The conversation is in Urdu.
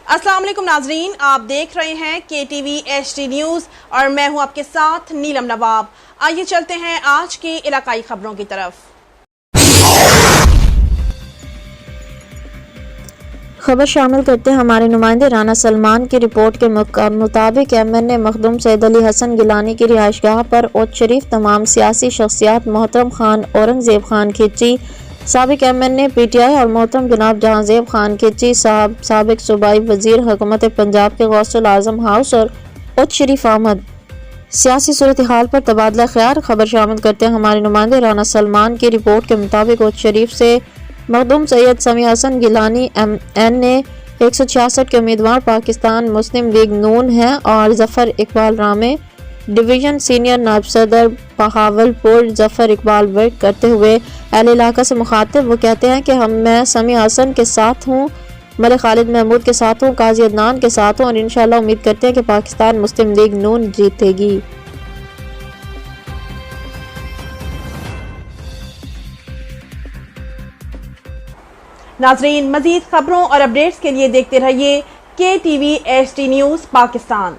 السلام علیکم ناظرین، آپ دیکھ رہے ہیں KTV HD نیوز اور میں ہوں آپ کے ساتھ نیلم نواب۔ آئیے چلتے ہیں آج کی علاقائی خبروں کی طرف۔ خبر شامل کرتے ہیں ہمارے نمائندے رانا سلمان کی رپورٹ کے مطابق MNA مخدوم سید علی حسن گیلانی کی رہائش گاہ پر اوت شریف تمام سیاسی شخصیات محترم خان اورنگزیب خان کھچی، سابق MNA PTI اور محترم جناب جہانزیب خان کھچی صاحب، سابق صوبائی وزیر حکومت پنجاب کے غوث العظم ہاؤس اور اوت شریف احمد سیاسی صورتحال پر تبادلہ خیال۔ خبر شامل کرتے ہیں ہمارے نمائندے رانا سلمان کی رپورٹ کے مطابق اوت شریف سے مخدوم سید سمیع حسن گیلانی MNA 166 کے امیدوار پاکستان مسلم لیگ نون ہیں اور ظفر اقبال رامے ڈویژن سینئر نائب صدر بہاولپور ظفر اقبال ورک کرتے ہوئے اہل علاقہ سے مخاطب وہ کہتے ہیں کہ میں سمیع حسن کے ساتھ ہوں، ملک خالد محمود کے ساتھ ہوں، قاضی عدنان کے ساتھ ہوں اور انشاءاللہ امید کرتے ہیں کہ پاکستان مسلم لیگ نون جیتے گی۔ ناظرین، مزید خبروں اور اپڈیٹس کے لیے دیکھتے رہیے KTV HD نیوز پاکستان۔